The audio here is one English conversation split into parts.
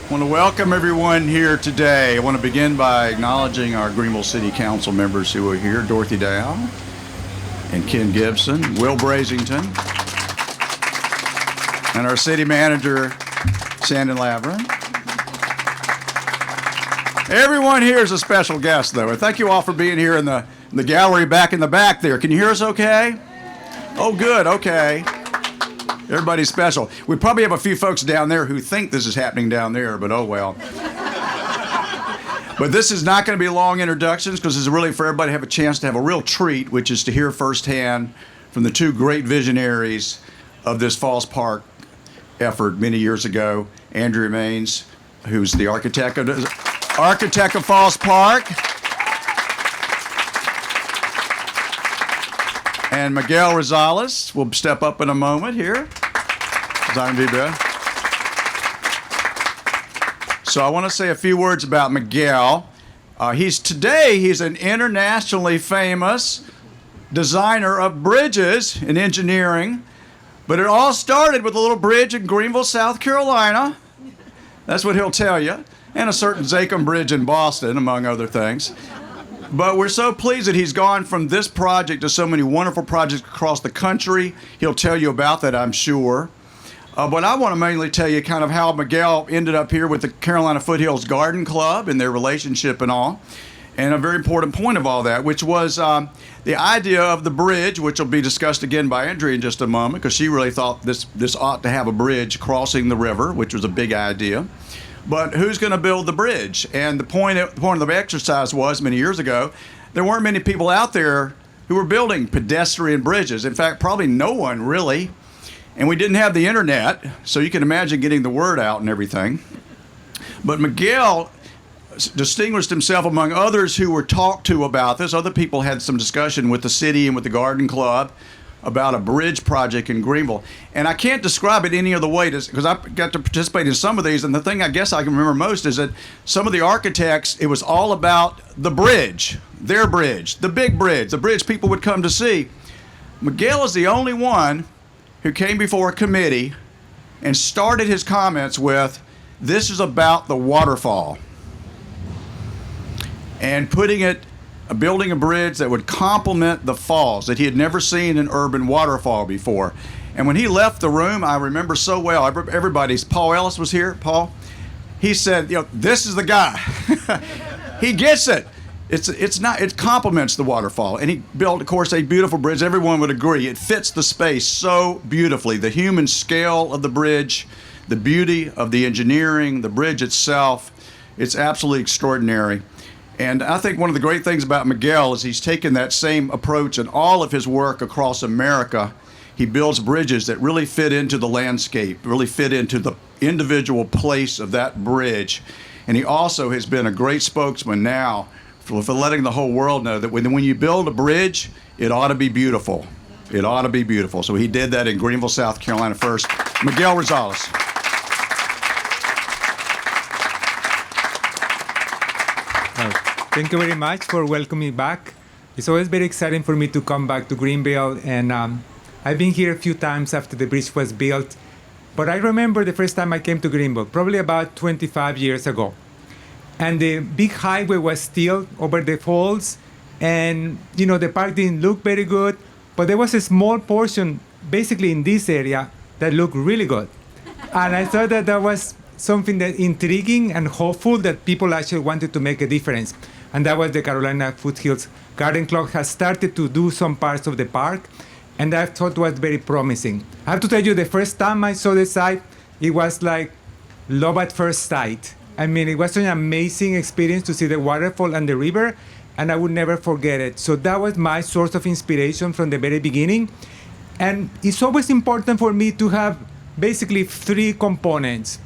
I want to welcome everyone here today. I want to begin by acknowledging our Greenville City Council members who are here, Dorothy Dow and Ken Gibson, Will Brazington, and our city manager, Sandon Laverne. Everyone here is a special guest, though, and thank you all for being here in the gallery back in the back there. Can you hear us okay? Oh, good, okay. Everybody's special. We probably have a few folks down there who think this is happening down there, but oh well. But this is not going to be long introductions because it's really for everybody to have a chance to have a real treat, which is to hear firsthand from the two great visionaries of this Falls Park effort many years ago, Andrea Maines, who's the architect of Falls Park, and Miguel Rosales will step up in a moment here. So I want to say a few words about Miguel. He's an internationally famous designer of bridges in engineering, but it all started with a little bridge in Greenville, South Carolina. That's what he'll tell you, and a certain Zachem Bridge in Boston, among other things. But we're so pleased that he's gone from this project to so many wonderful projects across the country. He'll tell you about that, I'm sure. But I want to mainly tell you kind of how Miguel ended up here with the Carolina Foothills Garden Club and their relationship and all. And a very important point of all that, which was the idea of the bridge, which will be discussed again by Andrea in just a moment, because she really thought this ought to have a bridge crossing the river, which was a big idea. But who's going to build the bridge? And the point of the exercise was, many years ago, there weren't many people out there who were building pedestrian bridges. In fact, probably no one really. And we didn't have the internet, so you can imagine getting the word out and everything. But Miguel distinguished himself among others who were talked to about this. Other people had some discussion with the city and with the Garden Club about a bridge project in Greenville. And I can't describe it any other way because I got to participate in some of these. And the thing I guess I can remember most is that some of the architects, it was all about the bridge, their bridge, the big bridge, the bridge people would come to see. Miguel is the only one who came before a committee and started his comments with, "This is about the waterfall," and building a bridge that would complement the falls, that he had never seen an urban waterfall before. And when he left the room, I remember so well, Paul Ellis was here, Paul. He said, this is the guy. He gets it. It complements the waterfall. And he built, of course, a beautiful bridge. Everyone would agree. It fits the space so beautifully. The human scale of the bridge, the beauty of the engineering, the bridge itself, it's absolutely extraordinary. And I think one of the great things about Miguel is he's taken that same approach in all of his work across America. He builds bridges that really fit into the landscape, really fit into the individual place of that bridge. And he also has been a great spokesman now for letting the whole world know that when you build a bridge, it ought to be beautiful. It ought to be beautiful. So he did that in Greenville, South Carolina first. Miguel Rosales. Thank you very much for welcoming me back. It's always very exciting for me to come back to Greenville, and I've been here a few times after the bridge was built. But I remember the first time I came to Greenville, probably about 25 years ago. And the big highway was still over the falls, and the park didn't look very good, but there was a small portion basically in this area that looked really good. And I thought that was something that intriguing and hopeful that people actually wanted to make a difference. And that was the Carolina Foothills Garden Club has started to do some parts of the park, and I thought was very promising. I have to tell you, the first time I saw the site, it was like love at first sight. I mean, it was an amazing experience to see the waterfall and the river, and I would never forget it. So that was my source of inspiration from the very beginning. And it's always important for me to have basically three components.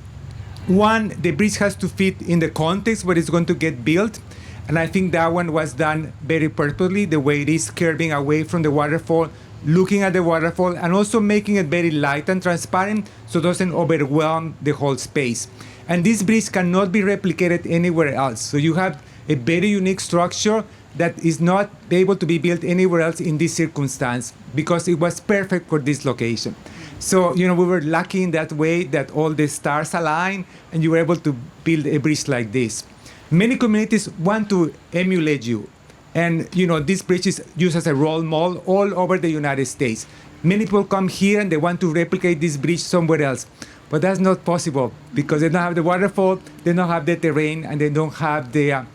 One, the bridge has to fit in the context where it's going to get built. And I think that one was done very purposely, the way it is curving away from the waterfall, looking at the waterfall, and also making it very light and transparent so it doesn't overwhelm the whole space. And this bridge cannot be replicated anywhere else. So you have a very unique structure that is not able to be built anywhere else in this circumstance because it was perfect for this location. So, we were lucky in that way that all the stars aligned and you were able to build a bridge like this. Many communities want to emulate you. And, this bridge is used as a role model all over the United States. Many people come here and they want to replicate this bridge somewhere else. But that's not possible because they don't have the waterfall, they don't have the terrain, and they don't have the,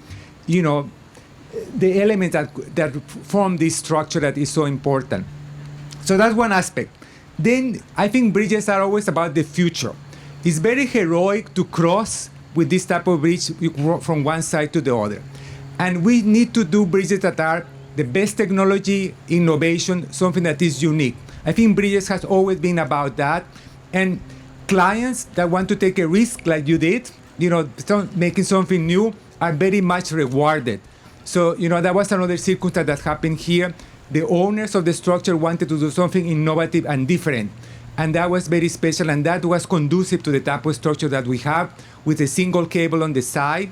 the elements that form this structure that is so important. So that's one aspect. Then I think bridges are always about the future. It's very heroic to cross with this type of bridge from one side to the other. And we need to do bridges that are the best technology, innovation, something that is unique. I think bridges has always been about that. And clients that want to take a risk like you did, making something new, are very much rewarded. So, that was another circumstance that happened here. The owners of the structure wanted to do something innovative and different. And that was very special, and that was conducive to the type of structure that we have with a single cable on the side,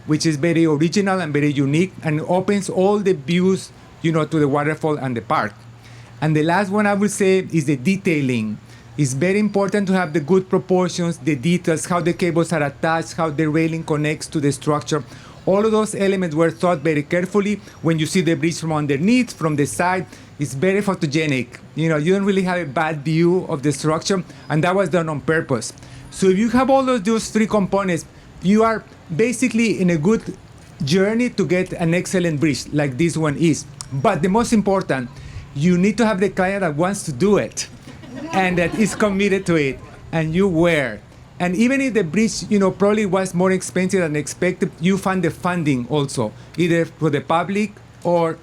which is very original and very unique, and opens all the views, to the waterfall and the park. And the last one I would say is the detailing. It's very important to have the good proportions, the details, how the cables are attached, how the railing connects to the structure. All of those elements were thought very carefully. When you see the bridge from underneath, from the side, it's very photogenic. You don't really have a bad view of the structure, and that was done on purpose. So if you have all of those three components, you are basically in a good journey to get an excellent bridge like this one is. But the most important, you need to have the client that wants to do it and that is committed to it, and you were. And even if the bridge, probably was more expensive than expected, you found the funding also, either for the public or,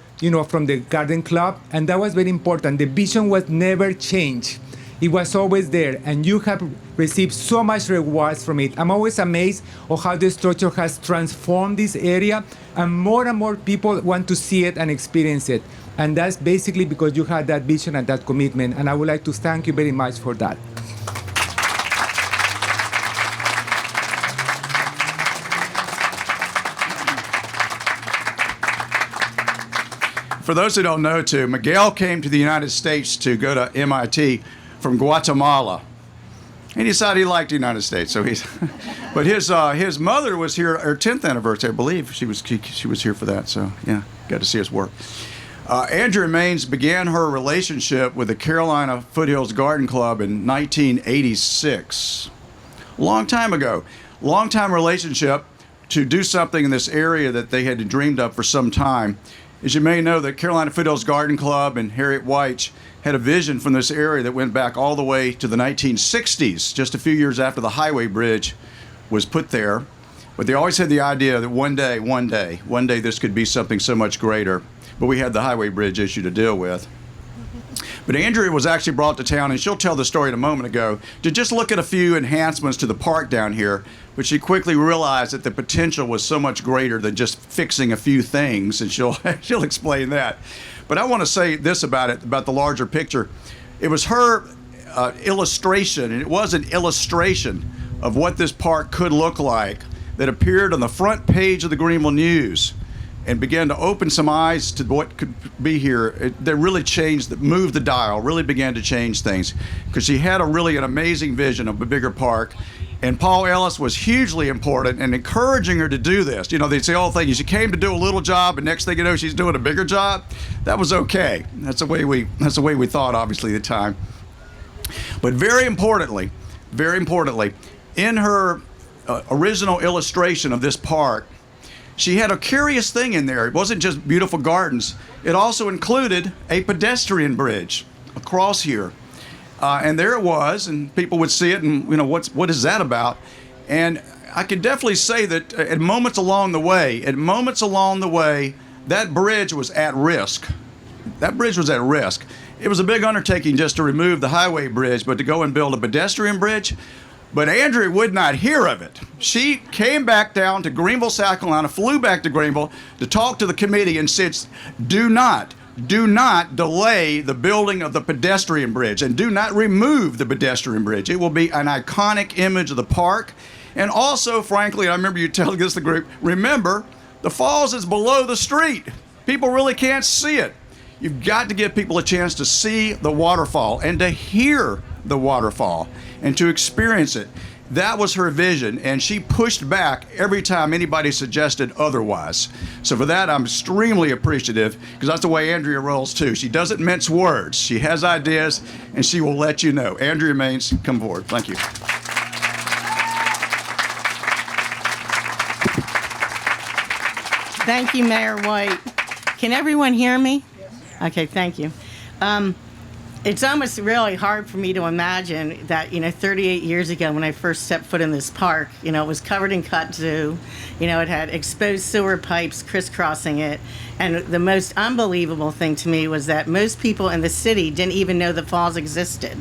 from the garden club. And that was very important. The vision was never changed. It was always there, and you have received so much rewards from it. I'm always amazed of how the structure has transformed this area, and more people want to see it and experience it. And that's basically because you had that vision and that commitment, and I would like to thank you very much for that. For those who don't know, too, Miguel came to the United States to go to MIT from Guatemala. He decided he liked the United States, so but his mother was here, her 10th anniversary, I believe. She was here for that, so yeah, got to see his work. Andrea Maines began her relationship with the Carolina Foothills Garden Club in 1986. Long time ago. Long time relationship to do something in this area that they had dreamed of for some time. As you may know, the Carolina Foothills Garden Club and Harriet White had a vision from this area that went back all the way to the 1960s, just a few years after the highway bridge was put there. But they always had the idea that one day this could be something so much greater. But we had the highway bridge issue to deal with. But Andrea was actually brought to town, and she'll tell the story in a moment ago, to just look at a few enhancements to the park down here. But she quickly realized that the potential was so much greater than just fixing a few things, and she'll explain that. But I want to say this about it, about the larger picture. It was her illustration, and it was an illustration of what this park could look like, that appeared on the front page of the Greenville News and began to open some eyes to what could be here. That really changed, moved the dial, really began to change things, because she had an amazing vision of a bigger park. And Paul Ellis was hugely important in encouraging her to do this. They'd say all things, she came to do a little job, and next thing you know, she's doing a bigger job. That was okay. That's the way we thought, obviously, at the time. But very importantly, in her original illustration of this park, she had a curious thing in there. It wasn't just beautiful gardens. It also included a pedestrian bridge across here. And there it was, and people would see it, and what is that about? And I can definitely say that at moments along the way, that bridge was at risk. That bridge was at risk. It was a big undertaking just to remove the highway bridge, but to go and build a pedestrian bridge. But Andrea would not hear of it. She came back down to Greenville, South Carolina, flew back to Greenville to talk to the committee and said, do not delay the building of the pedestrian bridge, and do not remove the pedestrian bridge. It will be an iconic image of the park. And also, frankly, I remember you telling us, the group, remember, the falls is below the street. People really can't see it. You've got to give people a chance to see the waterfall and to hear the waterfall and to experience it. That was her vision, and she pushed back every time anybody suggested otherwise. So for that, I'm extremely appreciative, because that's the way Andrea rolls too. She doesn't mince words. She has ideas, and she will let you know. Andrea Maines, come forward. Thank you. Thank you, Mayor White. Can everyone hear me? Yes. Okay, thank you. It's almost really hard for me to imagine that, 38 years ago when I first stepped foot in this park, it was covered in kudzu, it had exposed sewer pipes crisscrossing it. And the most unbelievable thing to me was that most people in the city didn't even know the falls existed.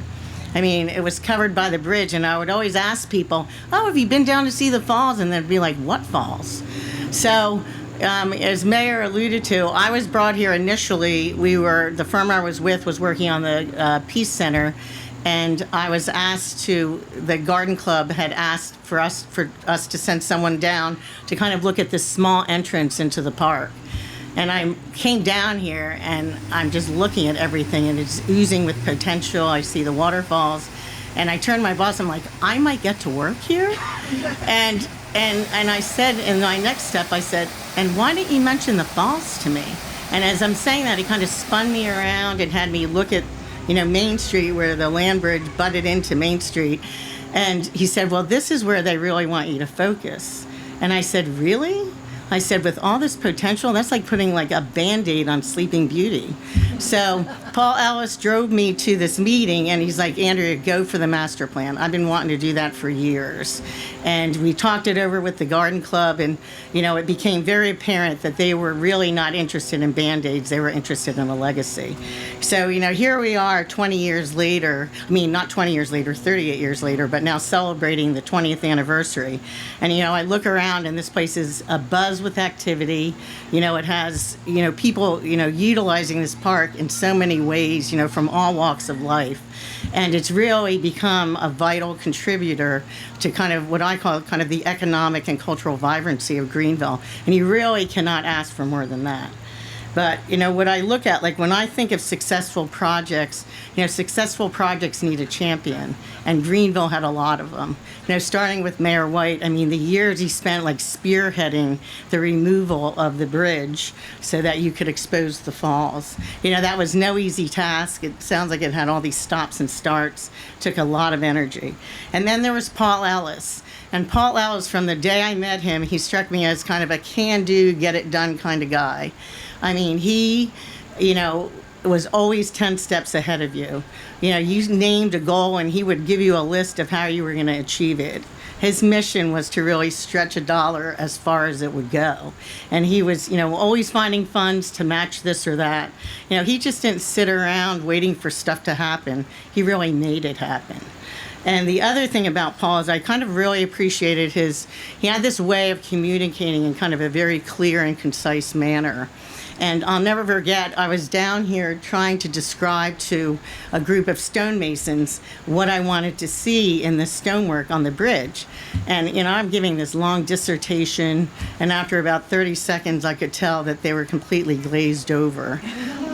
I mean, it was covered by the bridge, and I would always ask people, oh, have you been down to see the falls? And they'd be like, what falls? So, as Mayor alluded to, I was brought here initially. The firm I was with was working on the Peace Center, and I was asked the Garden Club had asked for us to send someone down to kind of look at this small entrance into the park. And I came down here, and I'm just looking at everything, and it's oozing with potential. I see the waterfalls, and I turned to my boss. I'm like, I might get to work here, and I said, in my next step, I said, and why didn't you mention the falls to me? And as I'm saying that, he kind of spun me around and had me look at, Main Street, where the land bridge butted into Main Street. And he said, well, this is where they really want you to focus. And I said, really? I said, with all this potential, that's like putting like a Band-Aid on Sleeping Beauty. So Paul Ellis drove me to this meeting, and he's like, Andrea, go for the master plan. I've been wanting to do that for years. And we talked it over with the Garden Club, and, it became very apparent that they were really not interested in Band-Aids. They were interested in a legacy. So, here we are 20 years later. I mean, not 20 years later, 38 years later, but now celebrating the 20th anniversary. And, I look around, and this place is abuzz with activity. It has, people, utilizing this park in so many ways, from all walks of life. And it's really become a vital contributor to kind of what I call kind of the economic and cultural vibrancy of Greenville. And you really cannot ask for more than that. But, what I look at, like when I think of successful projects, successful projects need a champion. And Greenville had a lot of them. Starting with Mayor White, I mean, the years he spent like spearheading the removal of the bridge so that you could expose the falls. That was no easy task. It sounds like it had all these stops and starts, took a lot of energy. And then there was Paul Ellis. And Paul Ellis, from the day I met him, he struck me as kind of a can-do, get-it-done kind of guy. I mean, he, was always 10 steps ahead of you. You named a goal, and he would give you a list of how you were going to achieve it. His mission was to really stretch a dollar as far as it would go. And he was, always finding funds to match this or that. He just didn't sit around waiting for stuff to happen. He really made it happen. And the other thing about Paul is I kind of really appreciated he had this way of communicating in kind of a very clear and concise manner. And I'll never forget, I was down here trying to describe to a group of stonemasons what I wanted to see in the stonework on the bridge. And, I'm giving this long dissertation, and after about 30 seconds, I could tell that they were completely glazed over.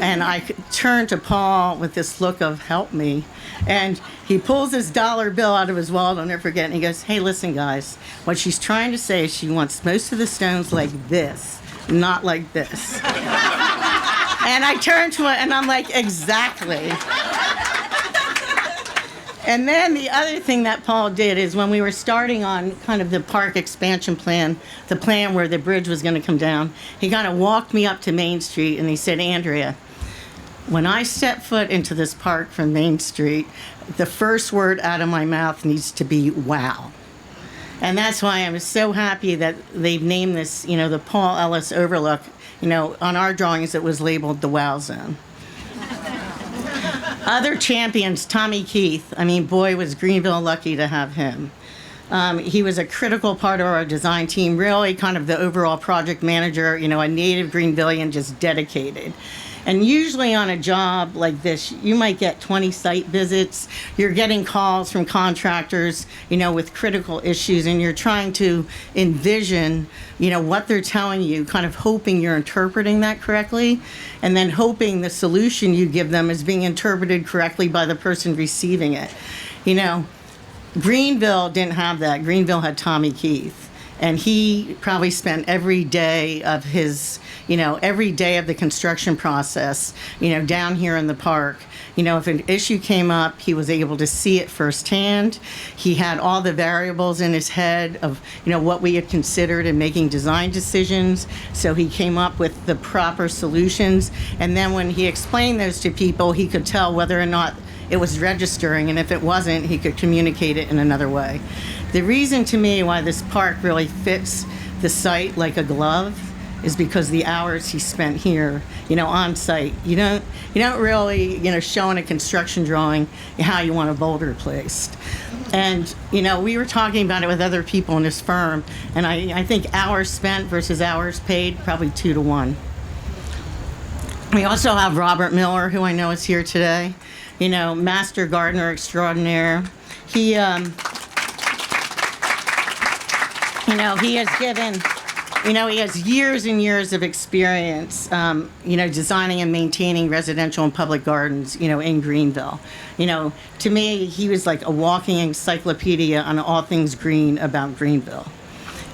And I turned to Paul with this look of, help me. And he pulls this dollar bill out of his wallet, I'll never forget, and he goes, hey, listen, guys, what she's trying to say is she wants most of the stones like this. Not like this. And I turned to it and I'm like, exactly. And then the other thing that Paul did is when we were starting on kind of the park expansion plan, the plan where the bridge was going to come down, he kind of walked me up to Main Street and he said, Andrea, when I step foot into this park from Main Street, the first word out of my mouth needs to be wow. And that's why I'm so happy that they've named this, the Paul Ellis Overlook. On our drawings, it was labeled the Wow Zone. Other champions, Tommy Keith. I mean, boy, was Greenville lucky to have him. He was a critical part of our design team, really kind of the overall project manager, a native Greenvillian, just dedicated. And usually on a job like this, you might get 20 site visits. You're getting calls from contractors, with critical issues, and you're trying to envision, what they're telling you, kind of hoping you're interpreting that correctly, and then hoping the solution you give them is being interpreted correctly by the person receiving it. Greenville didn't have that. Greenville had Tommy Keith. And he probably spent every day of every day of the construction process, down here in the park. If an issue came up, he was able to see it firsthand. He had all the variables in his head of, what we had considered in making design decisions. So he came up with the proper solutions. And then when he explained those to people, he could tell whether or not it was registering. And if it wasn't, he could communicate it in another way. The reason to me why this park really fits the site like a glove is because the hours he spent here, on site. You don't really, show in a construction drawing how you want a boulder placed. And, we were talking about it with other people in this firm, and I think hours spent versus hours paid, probably 2 to 1. We also have Robert Miller, who I know is here today, master gardener extraordinaire. He has given, he has years and years of experience, designing and maintaining residential and public gardens, in Greenville. To me, he was like a walking encyclopedia on all things green about Greenville.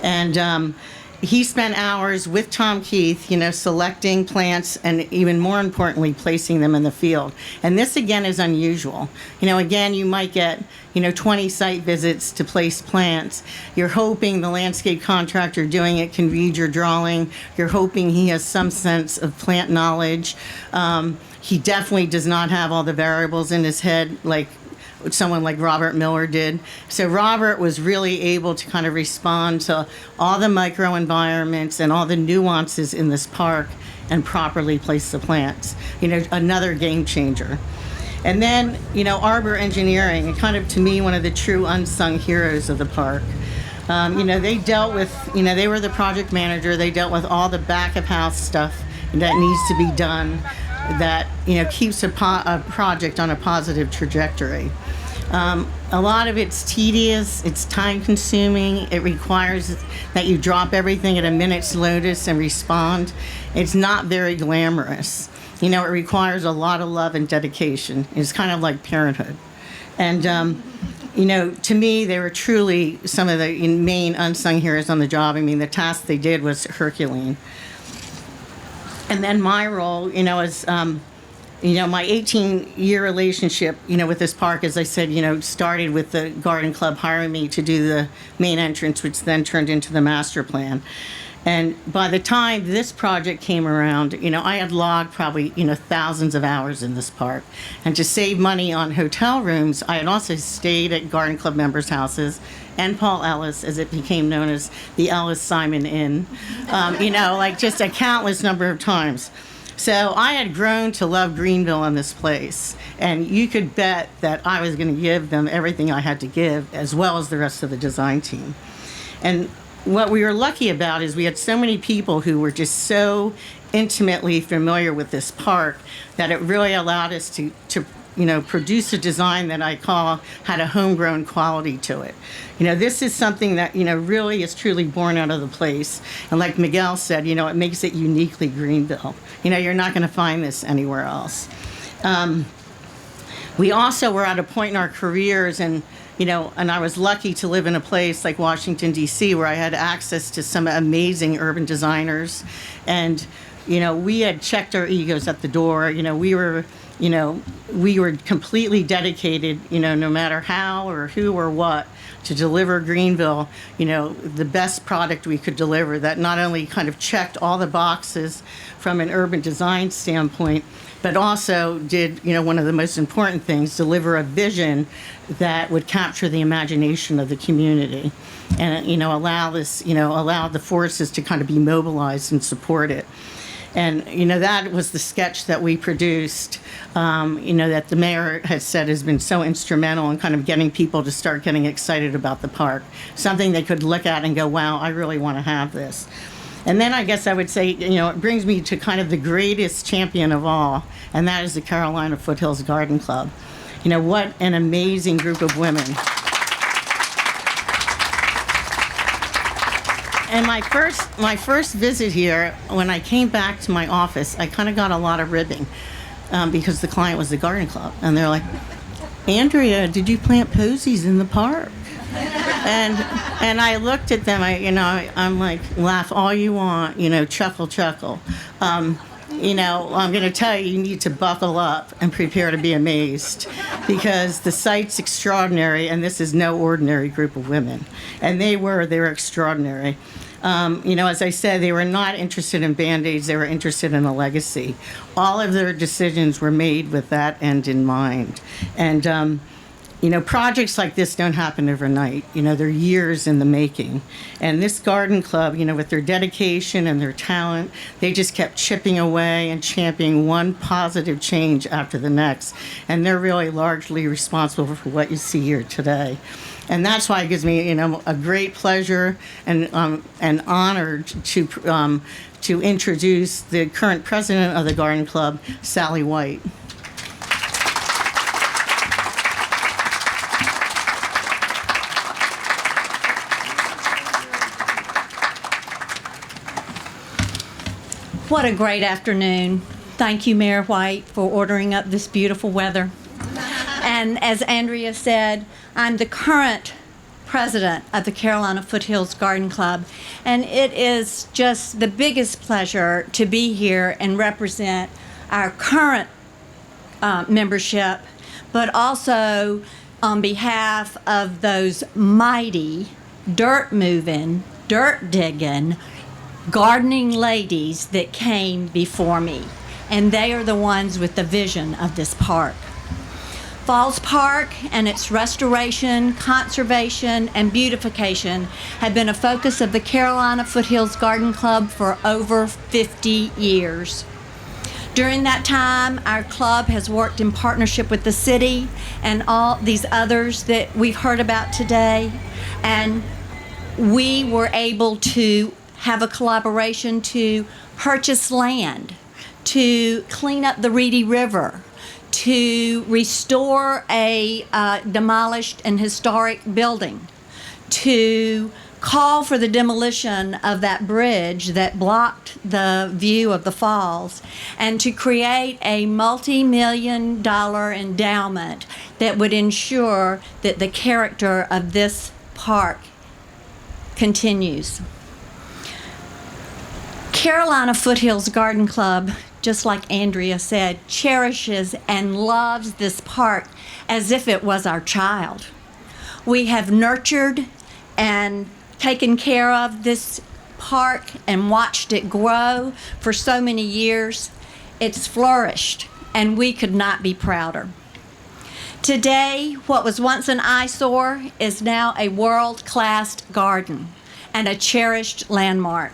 And he spent hours with Tom Keith, selecting plants and even more importantly, placing them in the field. And this again is unusual. Again, you might get, 20 site visits to place plants. You're hoping the landscape contractor doing it can read your drawing. You're hoping he has some sense of plant knowledge. He definitely does not have all the variables in his head like someone like Robert Miller did. So Robert was really able to kind of respond to all the microenvironments and all the nuances in this park and properly place the plants. Another game changer. And then, arbor engineering, kind of to me, one of the true unsung heroes of the park. They dealt with, they were the project manager. They dealt with all the back of house stuff that needs to be done that, keeps a project on a positive trajectory. A lot of it's tedious, it's time consuming, it requires that you drop everything at a minute's notice and respond. It's not very glamorous. It requires a lot of love and dedication. It's kind of like parenthood. And, to me, they were truly some of the main unsung heroes on the job. I mean, the task they did was Herculean. And then my role, as my 18-year relationship, with this park, as I said, started with the garden club hiring me to do the main entrance, which then turned into the master plan. And by the time this project came around, I had logged probably, thousands of hours in this park. And to save money on hotel rooms, I had also stayed at garden club members' houses and Paul Ellis, as it became known as the Ellis Simon Inn, just a countless number of times. So I had grown to love Greenville and this place, and you could bet that I was going to give them everything I had to give, as well as the rest of the design team. And what we were lucky about is we had so many people who were just so intimately familiar with this park that it really allowed us to produce a design that I call had a homegrown quality to it. This is something that, really is truly born out of the place. And like Miguel said, it makes it uniquely Greenville. You're not going to find this anywhere else. We also were at a point in our careers and I was lucky to live in a place like Washington, D.C., where I had access to some amazing urban designers. And, we had checked our egos at the door. We were completely dedicated, no matter how or who or what, to deliver Greenville, the best product we could deliver that not only kind of checked all the boxes from an urban design standpoint, but also did, one of the most important things, deliver a vision that would capture the imagination of the community and, allow the forces to kind of be mobilized and support it. And, that was the sketch that we produced, that the mayor has said has been so instrumental in kind of getting people to start getting excited about the park. Something they could look at and go, wow, I really want to have this. And then I guess I would say, it brings me to kind of the greatest champion of all, and that is the Carolina Foothills Garden Club. What an amazing group of women. And my first visit here, when I came back to my office, I kind of got a lot of ribbing because the client was the garden club. And they're like, Andrea, did you plant posies in the park? And I looked at them, I'm like, laugh all you want, chuckle. I'm going to tell you, you need to buckle up and prepare to be amazed because the site's extraordinary and this is no ordinary group of women. And they were extraordinary. As I said, they were not interested in Band-Aids, they were interested in a legacy. All of their decisions were made with that end in mind. And, projects like this don't happen overnight. They're years in the making. And this garden club, with their dedication and their talent, they just kept chipping away and championing one positive change after the next. And they're really largely responsible for what you see here today. And that's why it gives me, a great pleasure and honor to introduce the current president of the Garden Club, Sally White. What a great afternoon. Thank you, Mayor White, for ordering up this beautiful weather. And as Andrea said, I'm the current president of the Carolina Foothills Garden Club, and it is just the biggest pleasure to be here and represent our current membership, but also on behalf of those mighty, dirt-moving, dirt-digging, gardening ladies that came before me, and they are the ones with the vision of this park. Falls Park and its restoration, conservation, and beautification have been a focus of the Carolina Foothills Garden Club for over 50 years. During that time, our club has worked in partnership with the city and all these others that we've heard about today, and we were able to have a collaboration to purchase land, to clean up the Reedy River, to restore a demolished and historic building, to call for the demolition of that bridge that blocked the view of the falls, and to create a multi-million-dollar endowment that would ensure that the character of this park continues. Carolina Foothills Garden Club, just like Andrea said, cherishes and loves this park as if it was our child. We have nurtured and taken care of this park and watched it grow for so many years. It's flourished, and we could not be prouder. Today, what was once an eyesore is now a world-class garden and a cherished landmark.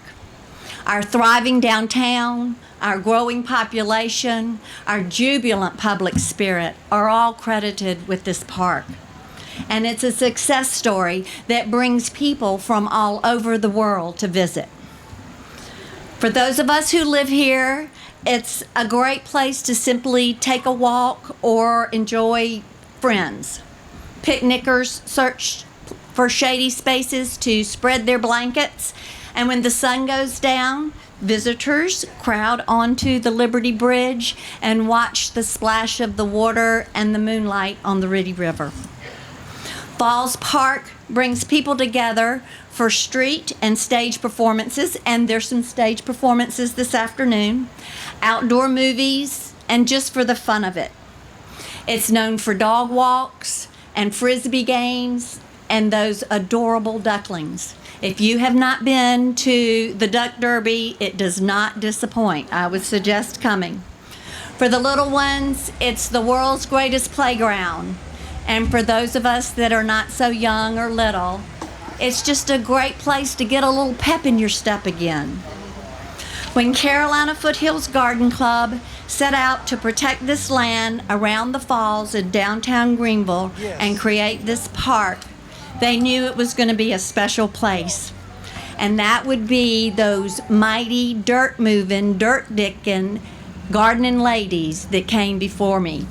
Our thriving downtown, our growing population, our jubilant public spirit are all credited with this park. And it's a success story that brings people from all over the world to visit. For those of us who live here, it's a great place to simply take a walk or enjoy friends. Picnickers search for shady spaces to spread their blankets, and when the sun goes down, visitors crowd onto the Liberty Bridge and watch the splash of the water and the moonlight on the Reedy River. Falls Park brings people together for street and stage performances, and there's some stage performances this afternoon, outdoor movies, and just for the fun of it. It's known for dog walks and frisbee games and those adorable ducklings. If you have not been to the Duck Derby, it does not disappoint. I would suggest coming. For the little ones, it's the world's greatest playground. And for those of us that are not so young or little, it's just a great place to get a little pep in your step again. When Carolina Foothills Garden Club set out to protect this land around the falls in downtown Greenville and create this park, they knew it was going to be a special place. And that would be those mighty dirt-moving, dirt-dicking, gardening ladies that came before me.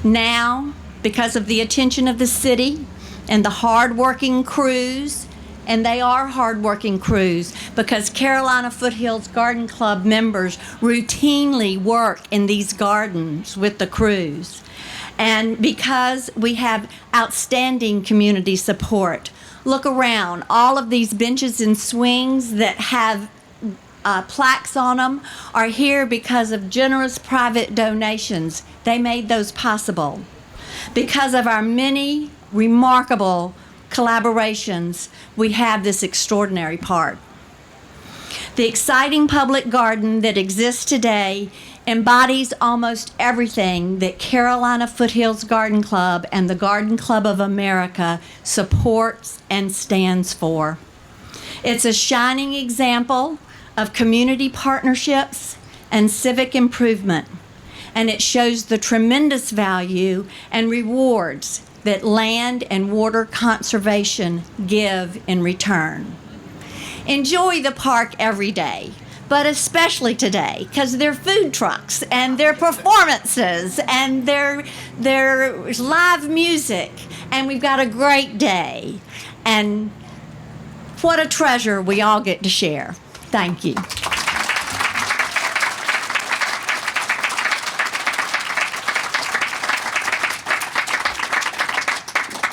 Now, because of the attention of the city and the hard-working crews, and they are hard-working crews, because Carolina Foothills Garden Club members routinely work in these gardens with the crews. And because we have outstanding community support, look around. All of these benches and swings that have plaques on them are here because of generous private donations. They made those possible. Because of our many remarkable collaborations, we have this extraordinary park. The exciting public garden that exists today embodies almost everything that Carolina Foothills Garden Club and the Garden Club of America supports and stands for. It's a shining example of community partnerships and civic improvement, and it shows the tremendous value and rewards that land and water conservation give in return. Enjoy the park every day, but especially today, because there are food trucks and there are performances and there's live music, and we've got a great day. And what a treasure we all get to share. Thank you.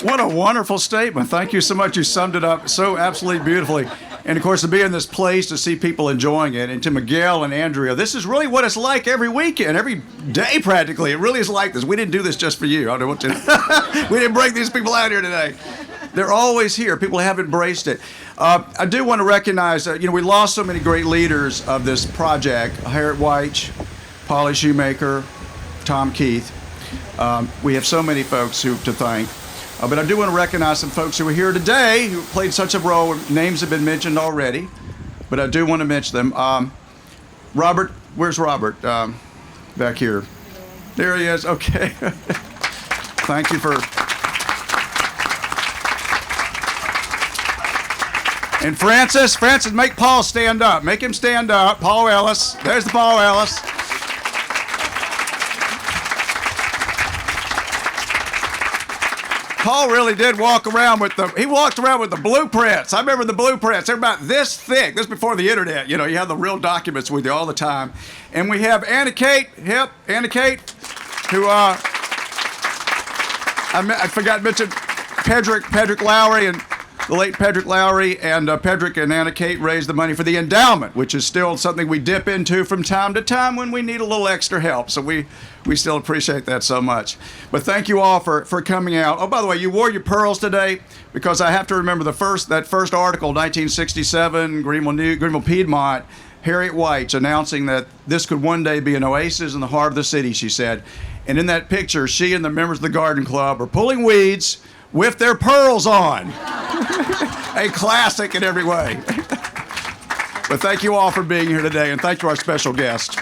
What a wonderful statement. Thank you so much. You summed it up so absolutely beautifully. And of course, to be in this place, to see people enjoying it, and to Miguel and Andrea, this is really what it's like every weekend, every day practically. It really is like this. We didn't do this just for you. I don't want to. We didn't bring these people out here today. They're always here. People have embraced it. I do want to recognize that, we lost so many great leaders of this project. Harriet White, Polly Shoemaker, Tom Keith. We have so many folks to thank. But I do want to recognize some folks who are here today who played such a role. Names have been mentioned already, but I do want to mention them. Robert, where's Robert? Back here. There he is. Okay. Thank you for... And Francis, make Paul stand up. Make him stand up. Paul Ellis. There's the Paul Ellis. Paul really did walk around with the blueprints. I remember the blueprints. They're about this thick. This is before the internet. You have the real documents with you all the time. And we have Anna Kate, who I forgot to mention Pedrick Lowry, and the late Pedrick Lowry, and Pedrick and Anna Kate raised the money for the endowment, which is still something we dip into from time to time when we need a little extra help. So we still appreciate that so much. But thank you all for coming out. Oh, by the way, you wore your pearls today because I have to remember that first article, 1967, Greenville Piedmont, Harriet White's announcing that this could one day be an oasis in the heart of the city, she said. And in that picture, she and the members of the garden club are pulling weeds with their pearls on. A classic in every way. But thank you all for being here today, and thank you to our special guest.